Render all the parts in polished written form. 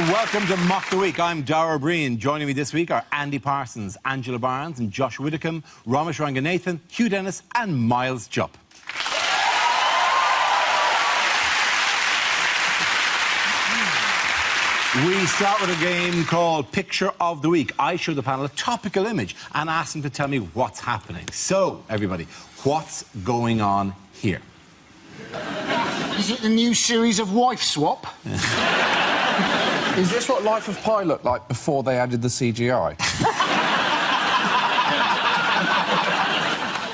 welcome to Mock the Week. I'm Dara Breen. Joining me this week are Andy Parsons, Angela Barnes and Josh Widdicombe, Ramesh Ranganathan, Hugh Dennis and Miles Jupp. We start with a game called Picture of the Week. I show the panel a topical image and ask them to tell me what's happening. So, everybody, what's going on here? Is it the new series of Wife Swap? Is this what Life of Pi looked like before they added the CGI?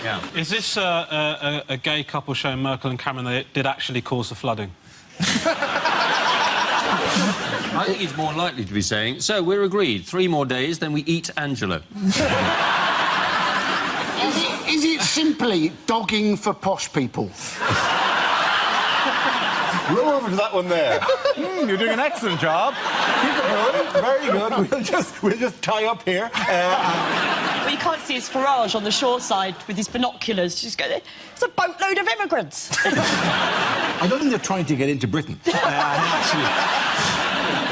Yeah. Is this a gay couple showing Merkel and Cameron that did actually cause the flooding? I think it's more likely to be saying, so we're agreed, 3 more days, then we eat Angela. Is it simply dogging for posh people? Roll over to that one there. You're doing an excellent job. Keep it going. Very good. We'll just tie up here. What you can't see is Farage on the shore side with his binoculars. Just go there. It's a boatload of immigrants. I don't think they're trying to get into Britain. Actually.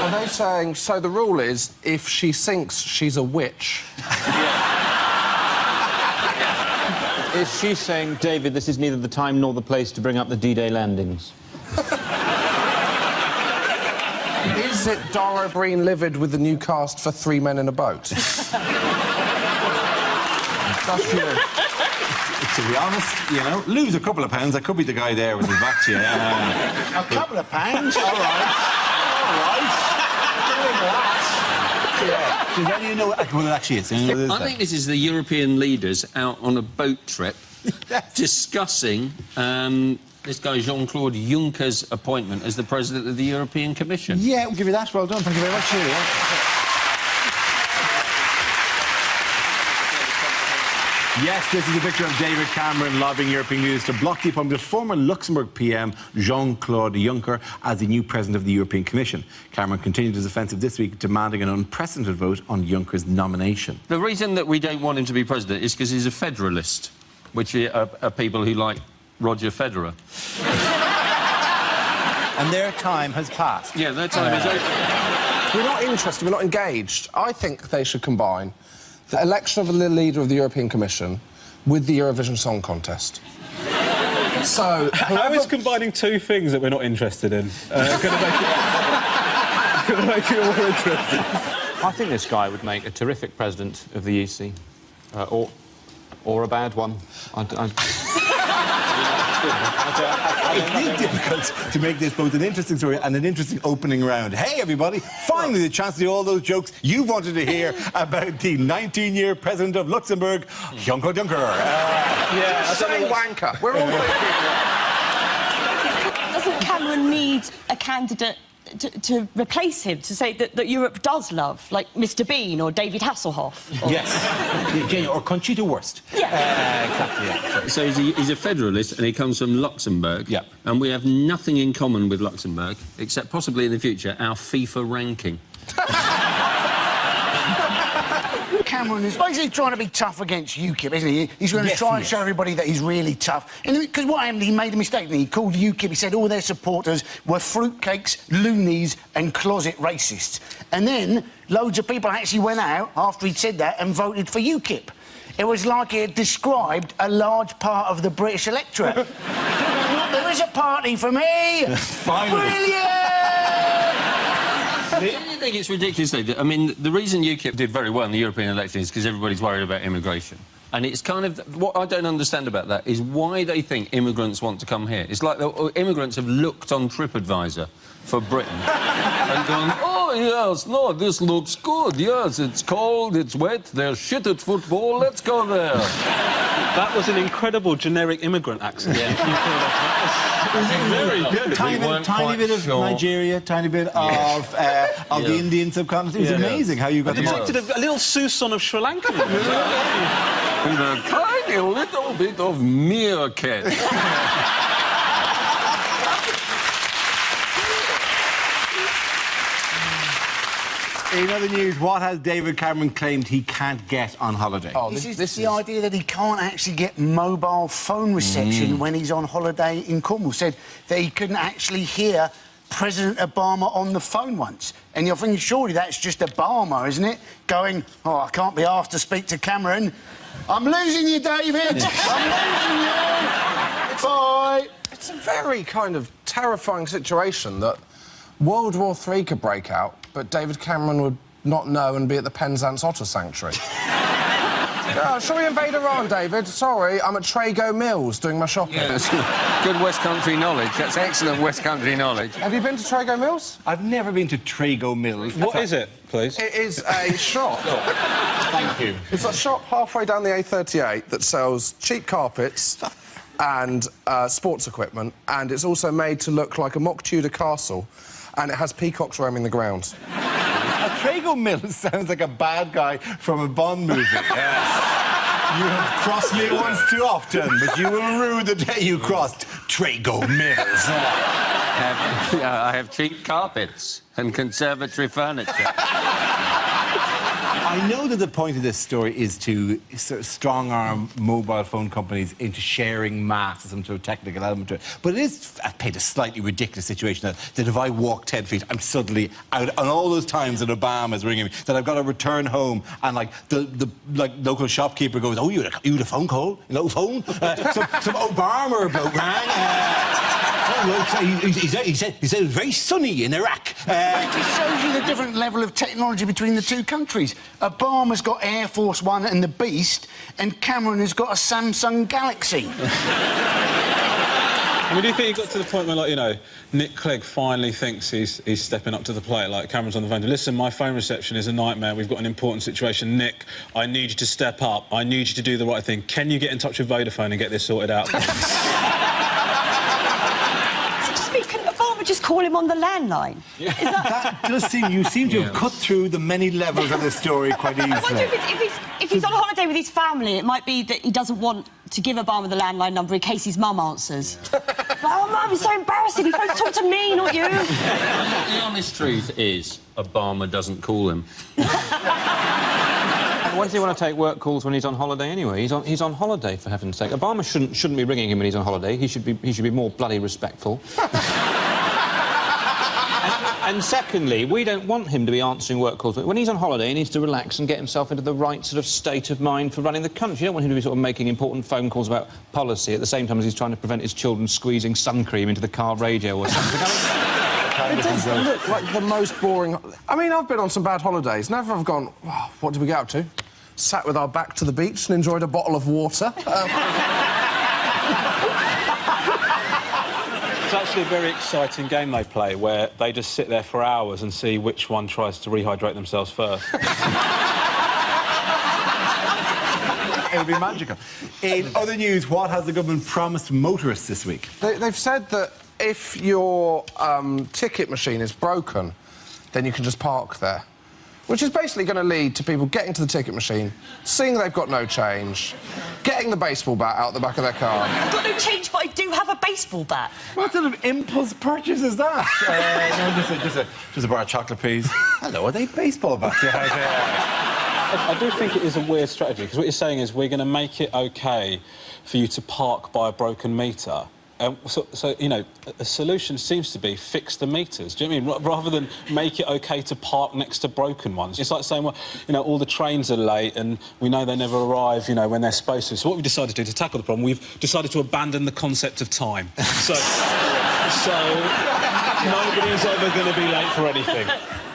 Are they saying, so the rule is, if she sinks, she's a witch? Is she saying, David, this is neither the time nor the place to bring up the D-Day landings? Is it Dara Breen livid with the new cast for 3 Men in a Boat? That's you. To be honest, you know, lose a couple of pounds. That could be the guy there with his back to you. A couple of pounds? All right. All right. Yeah. Does anyone know what it actually is? I think this is the European leaders out on a boat trip discussing this guy Jean-Claude Juncker's appointment as the President of the European Commission. Yeah, we'll give you that. Well done. Thank you very much. Here, Yes, this is a picture of David Cameron lobbying European leaders to block the appointment of former Luxembourg PM Jean-Claude Juncker as the new President of the European Commission. Cameron continued his offensive this week, demanding an unprecedented vote on Juncker's nomination. The reason that we don't want him to be President is because he's a federalist, which are people who like Roger Federer. And their time has passed. Yeah, their time is over. We're not interested, we're not engaged. I think they should combine the election of the leader of the European Commission with the Eurovision Song Contest. So, How is combining 2 things that we're not interested in going to make it more interesting? I think this guy would make a terrific president of the EC. Or a bad one. It's really difficult to make this both an interesting story and an interesting opening round. Hey, everybody, finally the chance to do all those jokes you wanted to hear about the 19-year president of Luxembourg, Jean-Claude Juncker. yeah, say wanker. We're all Doesn't Cameron need a candidate to replace him, to say that Europe does love, like Mr. Bean or David Hasselhoff? Or... Yes. Or Conchita Wurst. Yeah. Exactly, yeah. So he's a federalist and he comes from Luxembourg. Yeah. And we have nothing in common with Luxembourg, except possibly in the future, our FIFA ranking. Cameron is basically trying to be tough against UKIP, isn't he? He's going to try and show everybody that he's really tough. And because what happened, he made a mistake. He called UKIP, he said all their supporters were fruitcakes, loonies and closet racists. And then loads of people actually went out after he'd said that and voted for UKIP. It was like he had described a large part of the British electorate. There is a party for me! Finally. Brilliant! Don't you think it's ridiculous, though? I mean, the reason UKIP did very well in the European election is because everybody's worried about immigration. And it's kind of... What I don't understand about that is why they think immigrants want to come here. It's like the immigrants have looked on TripAdvisor for Britain and gone, oh, yes, no, this looks good. Yes, it's cold, it's wet, they're shit at football, let's go there. That was an incredible generic immigrant accent. Yeah. Very good. Tiny bit of Nigeria, tiny bit of the Indian subcontinent. It was amazing how you got them all. Detected a little Susan of Sri Lanka. And a tiny little bit of meerkat. In other news, what has David Cameron claimed he can't get on holiday? Oh, this is the idea that he can't actually get mobile phone reception when he's on holiday in Cornwall. Said that he couldn't actually hear President Obama on the phone once. And you're thinking, surely that's just Obama, isn't it? Going, oh, I can't be asked to speak to Cameron. I'm losing you, David. I'm losing you. Bye. It's a very kind of terrifying situation that World War III could break out, but David Cameron would not know and be at the Penzance Otter Sanctuary. Shall we invade Iran, David? Sorry, I'm at Trago Mills doing my shopping. Yeah, that's good West Country knowledge. That's excellent West Country knowledge. Have you been to Trago Mills? I've never been to Trago Mills. What is it, please? It is a shop. Thank you. It's a shop halfway down the A38 that sells cheap carpets and sports equipment, and it's also made to look like a mock Tudor castle, and it has peacocks roaming the grounds. Trago Mills sounds like a bad guy from a Bond movie. You have crossed me once too often, but you will rue the day you crossed Trago Mills. I have cheap carpets and conservatory furniture. I know that the point of this story is to sort of strong-arm mobile phone companies into sharing maths, some sort of technical element to it. But it is, I paint a slightly ridiculous situation that if I walk 10 feet, I'm suddenly out. And all those times that Obama's ringing me, that I've got to return home, and like the local shopkeeper goes, "Oh, you had a phone call? No phone? Some Obama bloke rang." He said it was very sunny in Iraq. It just shows you the different level of technology between the two countries. Obama's got Air Force One and the Beast, and Cameron has got a Samsung Galaxy. I mean, do you think he got to the point where, like, you know, Nick Clegg finally thinks he's stepping up to the plate, like Cameron's on the phone? Listen, my phone reception is a nightmare. We've got an important situation. Nick, I need you to step up. I need you to do the right thing. Can you get in touch with Vodafone and get this sorted out? Just call him on the landline. Yeah. That does seem... You seem to have cut through the many levels of the story quite easily. I wonder if he's on holiday with his family, it might be that he doesn't want to give Obama the landline number in case his mum answers. Oh, Mum, it's so embarrassing. He's supposed to talk to me, not you. The honest truth is, Obama doesn't call him. Why does he want to take work calls when he's on holiday anyway? He's on holiday, for heaven's sake. Obama shouldn't be ringing him when he's on holiday. He should be more bloody respectful. And secondly, we don't want him to be answering work calls. When he's on holiday, he needs to relax and get himself into the right sort of state of mind for running the country. You don't want him to be sort of making important phone calls about policy at the same time as he's trying to prevent his children squeezing sun cream into the car radio or something. It does look like the most boring... I mean, I've been on some bad holidays. Never have gone, oh, what did we get up to? Sat with our back to the beach and enjoyed a bottle of water. It's actually a very exciting game they play, where they just sit there for hours and see which one tries to rehydrate themselves first. It would be magical. In other news, what has the government promised motorists this week? They've said that if your ticket machine is broken, then you can just park there. Which is basically going to lead to people getting to the ticket machine, seeing they've got no change, getting the baseball bat out the back of their car. I've got no change, but I do have a baseball bat. What sort of impulse purchase is that? No, just a bar of chocolate, please. Hello, are they baseball bats? I do think it is a weird strategy, because what you're saying is we're going to make it OK for you to park by a broken meter. So, you know, a solution seems to be fix the meters. Do you know what I mean? Rather than make it OK to park next to broken ones. It's like saying, well, you know, all the trains are late and we know they never arrive, you know, when they're supposed to. So what we've decided to do to tackle the problem, we've decided to abandon the concept of time. So nobody's ever going to be late for anything.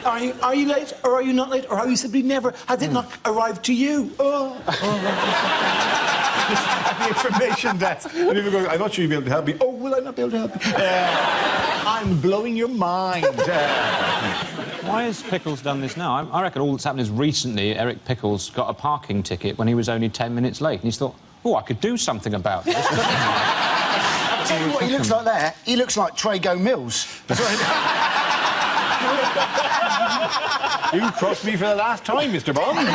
Are you late, or are you not late, or are you simply never? Has it not arrived to you? At the information desk. And people go, I'm not sure you'll be able to help me. Oh, will I not be able to help you? I'm blowing your mind. Why has Pickles done this now? I reckon all that's happened is recently Eric Pickles got a parking ticket when he was only 10 minutes late, and he's thought, oh, I could do something about this. I'll tell you what he looks like there. He looks like Trago Mills. You crossed me for the last time, Mr. Bond.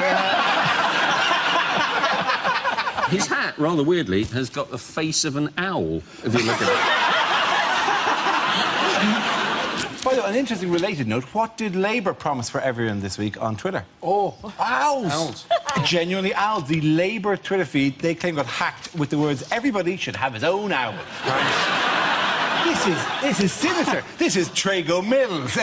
His hat, rather weirdly, has got the face of an owl, if you look at it. By the way, an interesting related note, what did Labour promise for everyone this week on Twitter? Oh, owls. Genuinely owls. The Labour Twitter feed, they claim, got hacked with the words, everybody should have his own owl. Right? This is sinister. This is Trago Mills.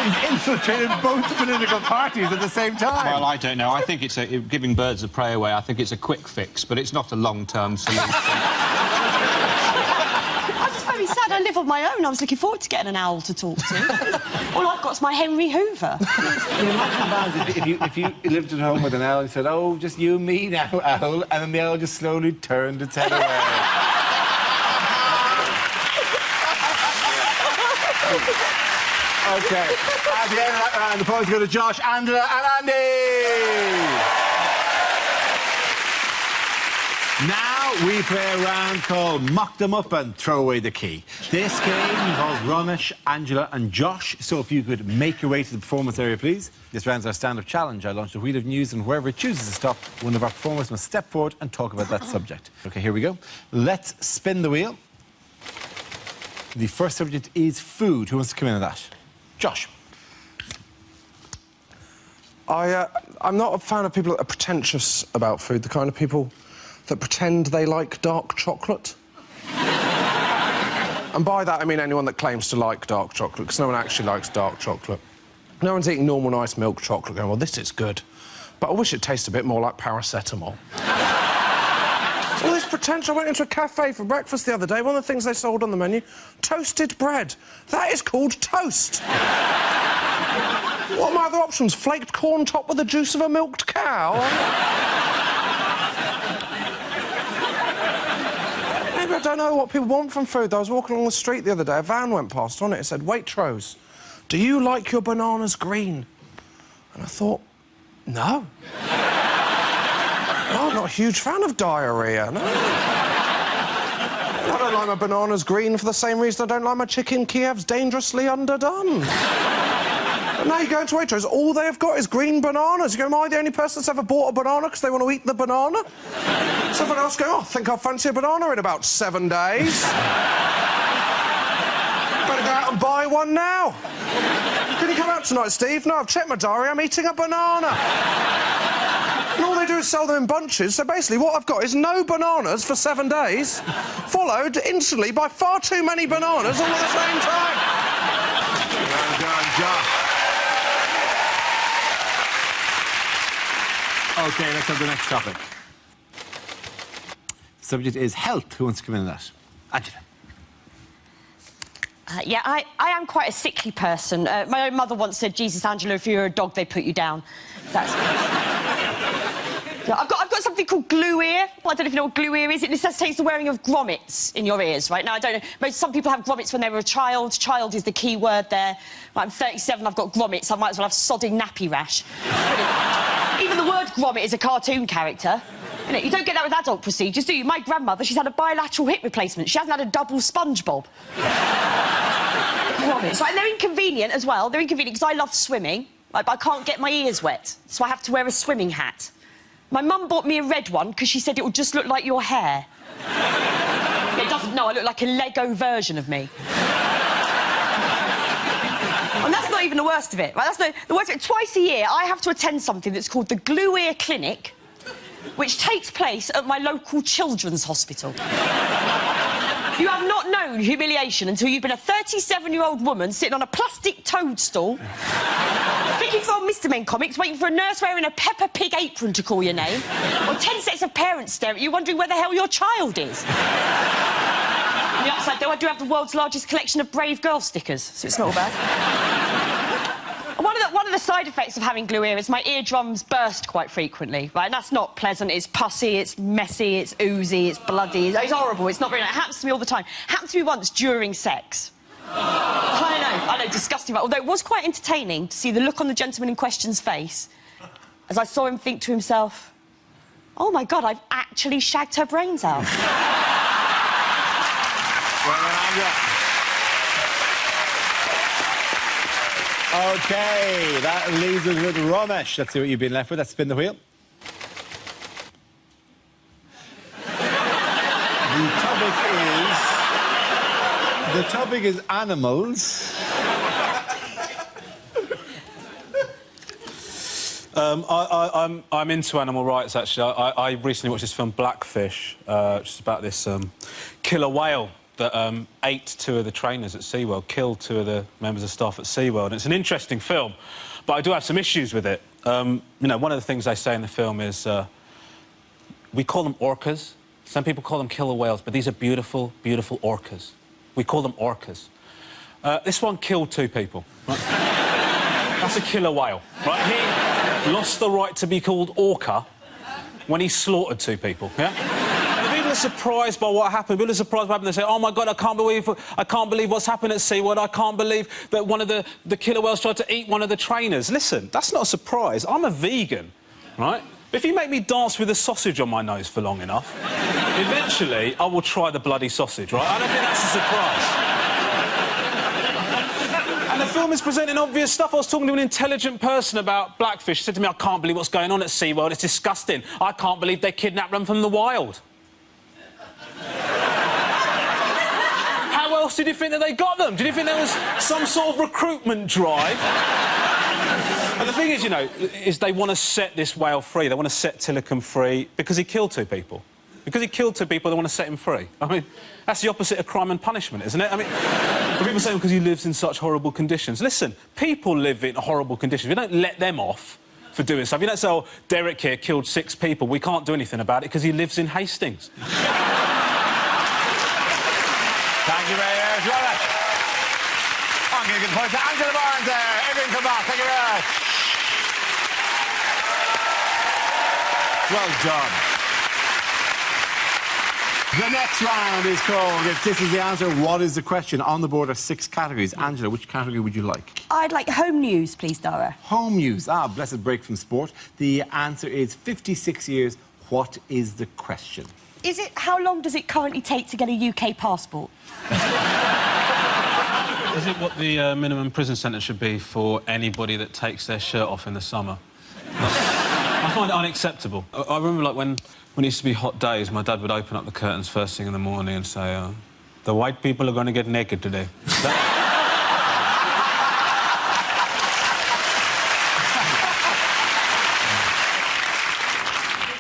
He's infiltrated both political parties at the same time. Well, I don't know. I think it's giving birds of prey away. I think it's a quick fix, but it's not a long-term solution. I'm just very sad. I live on my own. I was looking forward to getting an owl to talk to. All I've got is my Henry Hoover. Can you imagine, Baz, if you lived at home with an owl and said, "Oh, just you and me now, owl," and then the owl just slowly turned its head away. OK. At the end of that round, the points go to Josh, Angela and Andy. Now we play a round called Mock Them Up and Throw Away the Key. This game involves Romesh, Angela and Josh, so if you could make your way to the performance area, please. This round's our stand-up challenge. I launch a wheel of news, and wherever it chooses to stop, one of our performers must step forward and talk about that subject. OK, here we go. Let's spin the wheel. The first subject is food. Who wants to come in on that? Josh. I'm not a fan of people that are pretentious about food, the kind of people that pretend they like dark chocolate. And by that, I mean anyone that claims to like dark chocolate, because no one actually likes dark chocolate. No one's eating normal, nice milk chocolate going, well, this is good, but I wish it tasted a bit more like paracetamol. All this pretentious. I went into a cafe for breakfast the other day. One of the things they sold on the menu, toasted bread. That is called toast. What are my other options? Flaked corn topped with the juice of a milked cow? Maybe I don't know what people want from food. I was walking along the street the other day. A van went past. On it said, "Waitrose, do you like your bananas green?" And I thought, no. No, I'm not a huge fan of diarrhoea, no. I don't like my bananas green for the same reason I don't like my chicken Kiev's dangerously underdone. And now you go into Waitrose, all they have got is green bananas. You go, am I the only person that's ever bought a banana because they want to eat the banana? Someone else go, oh, I think I'll fancy a banana in about 7 days. Better go out and buy one now. Can you come out tonight, Steve? No, I've checked my diary, I'm eating a banana. And all they do is sell them in bunches, so basically what I've got is no bananas for 7 days, followed instantly by far too many bananas all at the same time. Well done, Josh. OK, let's have the next topic. The subject is health. Who wants to come in on that? Angela. Yeah, I am quite a sickly person. My own mother once said, Jesus, Angela, if you're a dog, they put you down. That's... Yeah, I've got something called glue ear. Well, I don't know if you know what glue ear is. It necessitates the wearing of grommets in your ears, right? Now, I don't know. Some people have grommets when they were a child. Child is the key word there. I'm 37, I've got grommets. I might as well have sodding nappy rash. Even the word grommet is a cartoon character. You don't get that with adult procedures, do you? My grandmother, she's had a bilateral hip replacement. She hasn't had a double SpongeBob. Grommets. Right, and they're inconvenient as well. They're inconvenient because I love swimming. Like, I can't get my ears wet, so I have to wear a swimming hat. My mum bought me a red one because she said it would just look like your hair. It doesn't. No, I look like a Lego version of me. And that's not even the worst of it. Right? That's the worst of it. Twice a year, I have to attend something that's called the Glue Ear Clinic, which takes place at my local children's hospital. You have not known humiliation until you've been a 37-year-old woman sitting on a plastic toadstool, thinking for old Mr. Men comics, waiting for a nurse wearing a Peppa Pig apron to call your name, or 10 sets of parents stare at you wondering where the hell your child is. On the upside, though, I do have the world's largest collection of Brave Girl stickers, so it's not all bad. One of the side effects of having glue ear is my eardrums burst quite frequently, right? And that's not pleasant. It's pussy, it's messy, it's oozy, it's bloody. It's horrible. It's not very nice. It happens to me all the time. Happened to me once during sex. I know, disgusting. Although it was quite entertaining to see the look on the gentleman in question's face as I saw him think to himself, oh, my God, I've actually shagged her brains out. OK, that leaves us with Romesh. Let's see what you've been left with. Let's spin the wheel. The topic is animals. I'm into animal rights, actually. I recently watched this film Blackfish, which is about this killer whale that ate 2 of the trainers at SeaWorld, killed 2 of the members of staff at SeaWorld. And it's an interesting film, but I do have some issues with it. You know, one of the things they say in the film is we call them orcas. Some people call them killer whales, but these are beautiful, beautiful orcas. We call them orcas. This one killed 2 people. Right? That's a killer whale, right? He lost the right to be called orca when he slaughtered 2 people, yeah? And people are surprised by what happened. People are surprised by what happened. They say, oh, my God, I can't believe what's happened at SeaWorld. I can't believe that one of the killer whales tried to eat one of the trainers. Listen, that's not a surprise. I'm a vegan, right? If you make me dance with a sausage on my nose for long enough, eventually I will try the bloody sausage, right? I don't think that's a surprise. And the film is presenting obvious stuff. I was talking to an intelligent person about blackfish. He said to me, I can't believe what's going on at SeaWorld. It's disgusting. I can't believe they kidnapped them from the wild. How else did you think that they got them? Did you think there was some sort of recruitment drive? And the thing is, you know, is they want to set this whale free. They want to set Tilikum free because he killed 2 people. Because he killed 2 people, they want to set him free. I mean, that's the opposite of crime and punishment, isn't it? I mean, people say because he lives in such horrible conditions. Listen, people live in horrible conditions. We don't let them off for doing stuff. You don't say, oh, Derek here killed 6 people. We can't do anything about it because he lives in Hastings. Thank you very much, Robert. I'm going to give the point to Angela Barnes there. Adrian, come back. Thank you very much. Well done. The next round is called If This Is the Answer, What Is the Question? On the board are 6 categories. Angela, which category would you like? I'd like home news, please, Dara. Home news. Ah, blessed break from sport. The answer is 56 years. What is the question? Is it how long does it currently take to get a UK passport? Is it what the minimum prison sentence should be for anybody that takes their shirt off in the summer? I find it unacceptable. I remember, like, when it used to be hot days, my dad would open up the curtains first thing in the morning and say, the white people are going to get naked today.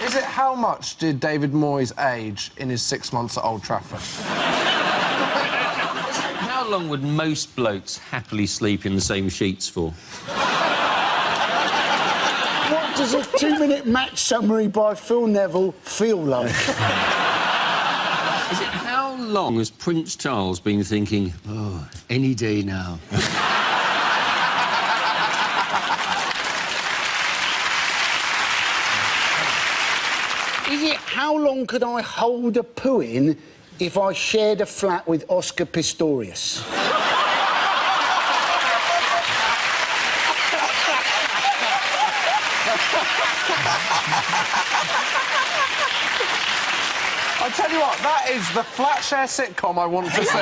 Is it how much did David Moyes age in his 6 months at Old Trafford? How long would most blokes happily sleep in the same sheets for? What does a 2-minute match summary by Phil Neville feel like? Is it how long has Prince Charles been thinking, oh, any day now? Is it how long could I hold a poo in if I shared a flat with Oscar Pistorius? I tell you what, that is the Flatshare sitcom I want to see.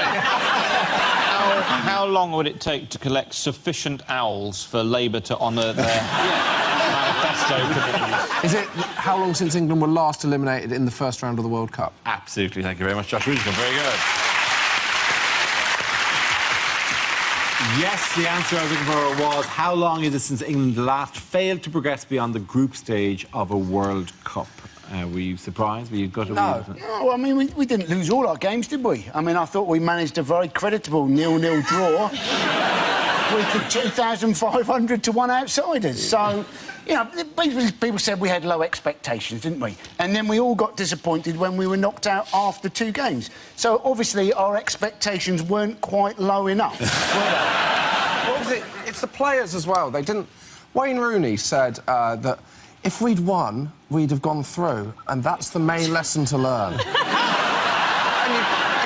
How long would it take to collect sufficient owls for Labour to honour their manifesto commitments? Is it how long since England were last eliminated in the first round of the World Cup? Absolutely. Thank you very much, Josh Winston. Very good. Yes, the answer I was looking for was how long is it since England last failed to progress beyond the group stage of a World Cup? Were you surprised? Were you gutted? No. No, I mean, we didn't lose all our games, did we? I mean, I thought we managed a very creditable 0-0 draw with the 2,500 to 1 outsiders. So, you know, people said we had low expectations, didn't we? And then we all got disappointed when we were knocked out after 2 games. So, obviously, our expectations weren't quite low enough, were they? What was it? It's the players as well. They didn't... Wayne Rooney said that if we'd won, we'd have gone through, and that's the main lesson to learn. and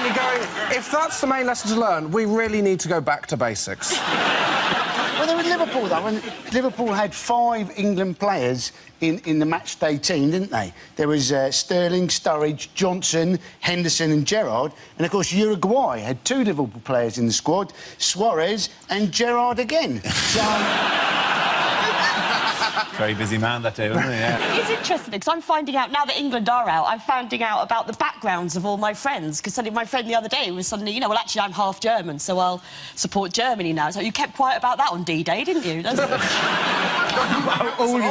you're going, if that's the main lesson to learn, we really need to go back to basics. Well, there was Liverpool, though, and Liverpool had 5 England players in the match day team, didn't they? There was Sterling, Sturridge, Johnson, Henderson and Gerrard, and, of course, Uruguay had 2 Liverpool players in the squad, Suarez and Gerrard again. So... Very busy man that day, wasn't he? Yeah. It's interesting because I'm finding out, now that England are out, I'm finding out about the backgrounds of all my friends. Because suddenly my friend the other day was suddenly, you know, well, actually, I'm half German, so I'll support Germany now. So you kept quiet about that on D-Day, didn't you? That's... Oh, you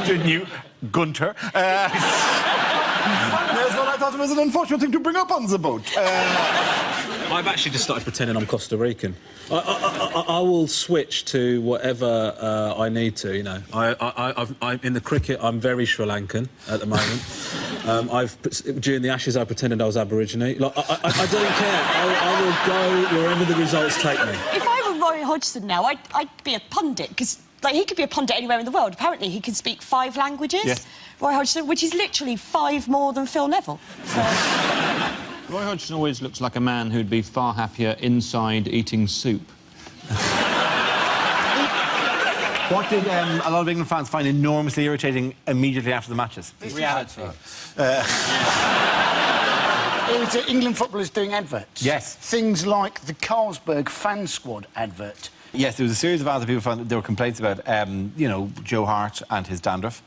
did. Didn't you, Gunter? Here's what I thought it was an unfortunate thing to bring up on the boat. I've actually just started pretending I'm Costa Rican. I will switch to whatever I need to, you know. I'm in the cricket, I'm very Sri Lankan at the moment. During the Ashes, I pretended I was Aborigine. Like, I don't care. I will go wherever the results take me. If I were Roy Hodgson now, I'd be a pundit, because like, he could be a pundit anywhere in the world. Apparently, he can speak 5 languages. Yeah. Roy Hodgson, which is literally 5 more than Phil Neville. So... Roy Hodgson always looks like a man who'd be far happier inside eating soup. What did a lot of England fans find enormously irritating immediately after the matches? Reality. It was England footballers doing adverts. Yes. Things like the Carlsberg fan squad advert. Yes, there was a series of ads that people found there were complaints about, you know, Joe Hart and his dandruff,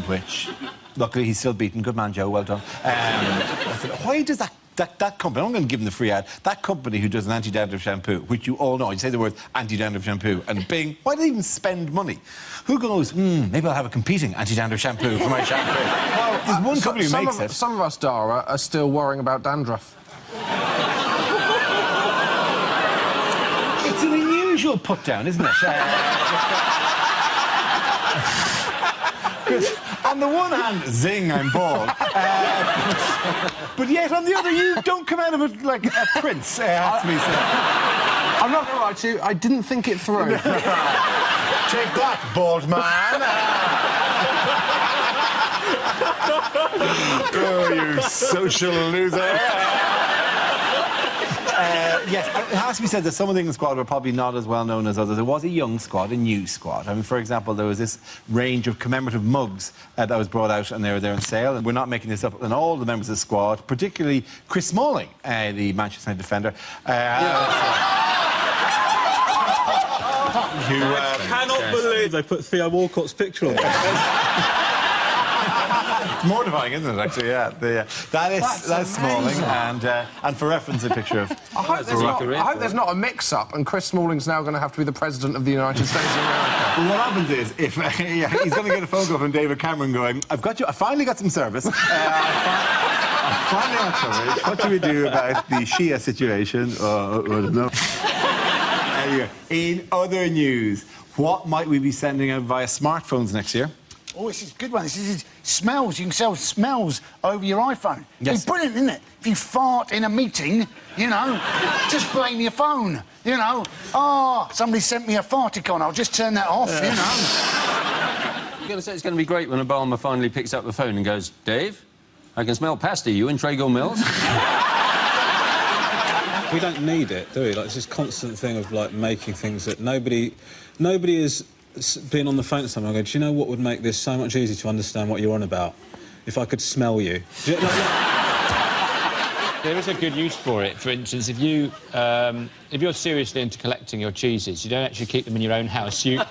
which, luckily, he's still beaten. Good man, Joe, well done. I said, why does that company, I'm going to give them the free ad, that company who does an anti-dandruff shampoo, which you all know, you say the word anti-dandruff shampoo, and bing, why do they even spend money? Who goes, maybe I'll have a competing anti-dandruff shampoo for my shampoo? Well, there's one company who makes it. Some of us, Dara, are still worrying about dandruff. It's an unusual put-down, isn't it? Because on the one hand, zing, I'm bald. But yet, on the other, you don't come out of it like a prince, has to be said. I'm not going to lie to you, I didn't think it through. Take that, bald man. Oh, you social loser. Yes, it has to be said that some of the England squad were probably not as well known as others. There was a young squad, a new squad. I mean, for example, there was this range of commemorative mugs that was brought out, and they were there on sale. And we're not making this up. And all the members of the squad, particularly Chris Smalling, the Manchester United defender. I cannot believe they put Theo Walcott's picture on there. It's mortifying, isn't it, actually? Yeah. That's Smalling, and for reference, a picture of... I hope there's not a mix-up, and Chris Smalling's now going to have to be the President of the United States of America. Well, what happens is, if he's going to get a phone call from David Cameron going, I finally got some service. I finally got coverage. What do we do about the Shia situation? I don't know. In other news, what might we be sending out via smartphones next year? Oh, this is a good one. This is smells. You can sell smells over your iPhone. Yes. It's brilliant, isn't it? If you fart in a meeting, you know, just blame your phone. You know, somebody sent me a farticon. I'll just turn that off, you know. You're going to say it's going to be great when Obama finally picks up the phone and goes, Dave, I can smell pasta. You in Trago Mills? We don't need it, do we? Like, it's this constant thing of, like, making things that nobody is... being on the phone to someone, I go, do you know what would make this so much easier to understand what you're on about? If I could smell you. There is a good use for it. For instance, if you're seriously into collecting your cheeses, you don't actually keep them in your own house. You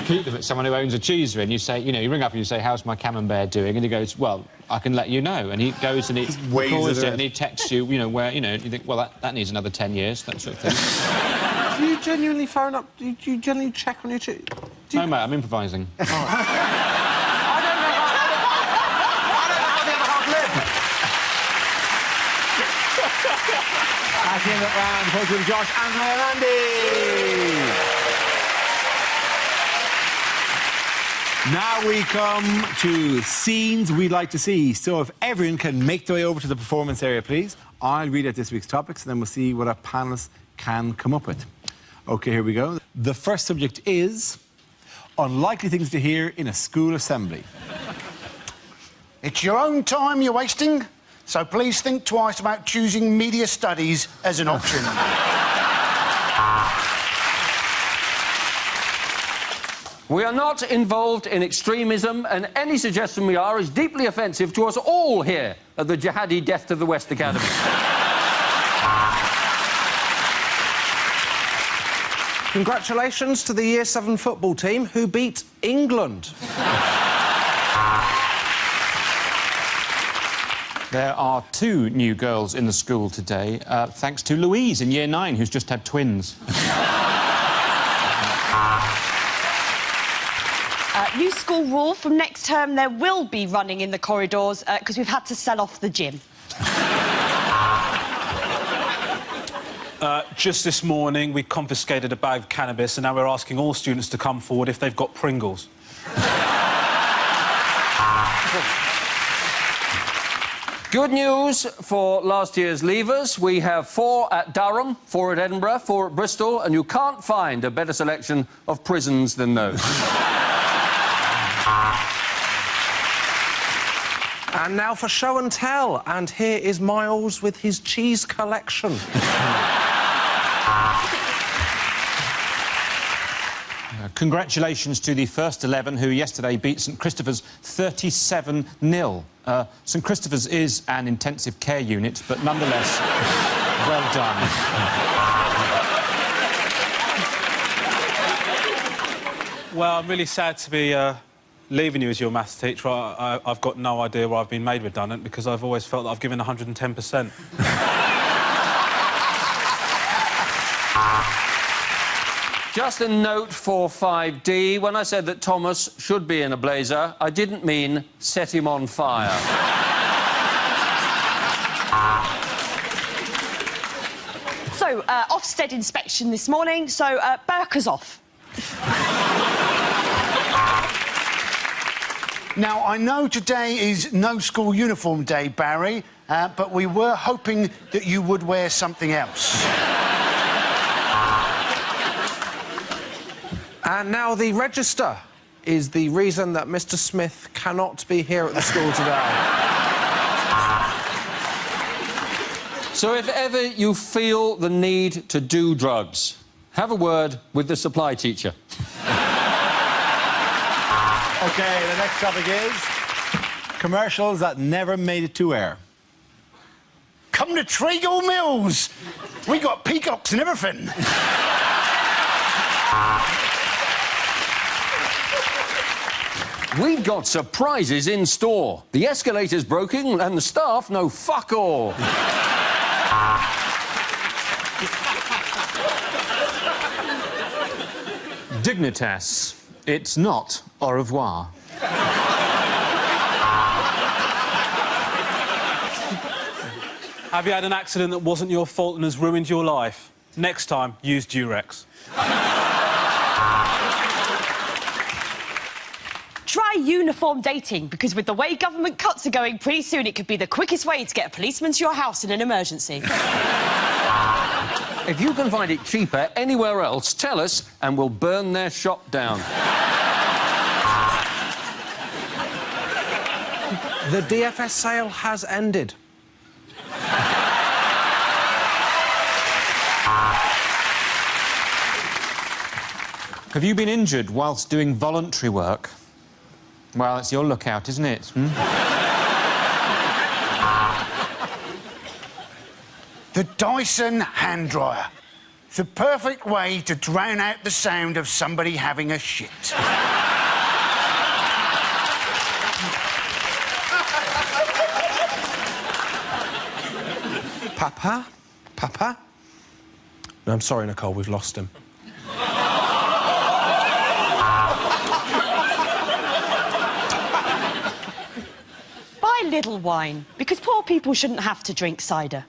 keep them at someone who owns a cheesery, and you say, you know, you ring up and you say, how's my camembert doing? And he goes, well, I can let you know. And he goes and he records it and he texts you, you know, where, you know, you think, well, that needs another 10 years, that sort of thing. Do you genuinely phone up? Do you genuinely check on your cheese? No, mate, I'm improvising. I don't know how the other half live. At the end of that round, thank you to Josh, Angela and Andy. Now we come to scenes we'd like to see. So if everyone can make their way over to the performance area, please. I'll read out this week's topics, and then we'll see what our panellists can come up with. OK, here we go. The first subject is unlikely things to hear in a school assembly. It's your own time you're wasting, so please think twice about choosing media studies as an option. We are not involved in extremism, and any suggestion we are is deeply offensive to us all here at the Jihadi Death to the West Academy. Congratulations to the Year 7 football team who beat England. There are 2 new girls in the school today, thanks to Louise in Year 9, who's just had twins. New school rule from next term, there will be running in the corridors because we've had to sell off the gym. Just this morning, we confiscated a bag of cannabis and now we're asking all students to come forward if they've got Pringles. Good news for last year's leavers. We have 4 at Durham, 4 at Edinburgh, 4 at Bristol, and you can't find a better selection of prisons than those. And now for show and tell. And here is Miles with his cheese collection. Congratulations to the first 11 who yesterday beat St Christopher's 37-0. St Christopher's is an intensive care unit, but nonetheless, well done. Well, I'm really sad to be leaving you as your maths teacher. I've got no idea why I've been made redundant because I've always felt that I've given 110%. Just a note for 5D. When I said that Thomas should be in a blazer, I didn't mean set him on fire. So, Ofsted inspection this morning, so burqas off. Now, I know today is no school uniform day, Barry, but we were hoping that you would wear something else. And now the register is the reason that Mr. Smith cannot be here at the school today. So if ever you feel the need to do drugs, have a word with the supply teacher. OK, the next topic is commercials that never made it to air. Come to Treagle Mills. We got peacocks and everything. We've got surprises in store. The escalator's broken and the staff know fuck all. Dignitas. It's not au revoir. Have you had an accident that wasn't your fault and has ruined your life? Next time, use Durex. Try uniform dating, because with the way government cuts are going, pretty soon it could be the quickest way to get a policeman to your house in an emergency. If you can find it cheaper anywhere else, tell us and we'll burn their shop down. The DFS sale has ended. Have you been injured whilst doing voluntary work? Well, it's your lookout, isn't it? The Dyson hand dryer. The perfect way to drown out the sound of somebody having a shit. Papa? Papa? No, I'm sorry, Nicole, we've lost him. Buy Lidl wine, because poor people shouldn't have to drink cider.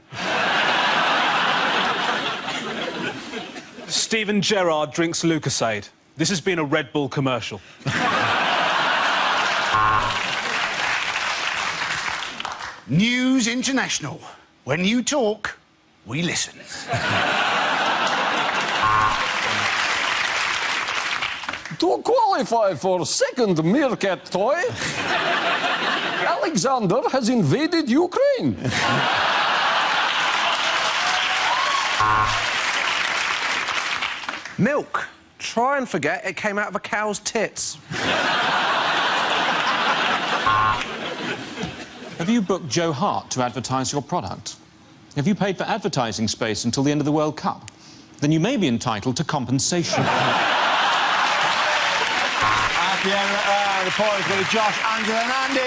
Steven Gerrard drinks Lucasade. This has been a Red Bull commercial. News International. When you talk, we listen. To qualify for second meerkat toy, Alexander has invaded Ukraine. Milk. Try and forget it came out of a cow's tits. Have you booked Joe Hart to advertise your product? Have you paid for advertising space until the end of the World Cup? Then you may be entitled to compensation. At the end, the points go to Josh, Angela and Andy.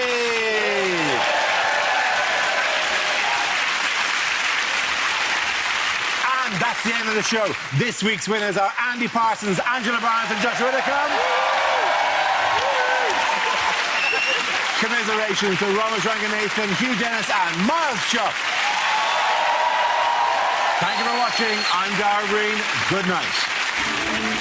And that's the end of the show. This week's winners are Andy Parsons, Angela Barnes and Joshua Whittaker. commiserations to Ramesh Ranganathan, Hugh Dennis and Miles Chuff. Thank you for watching. I'm Dara Breen. Good night.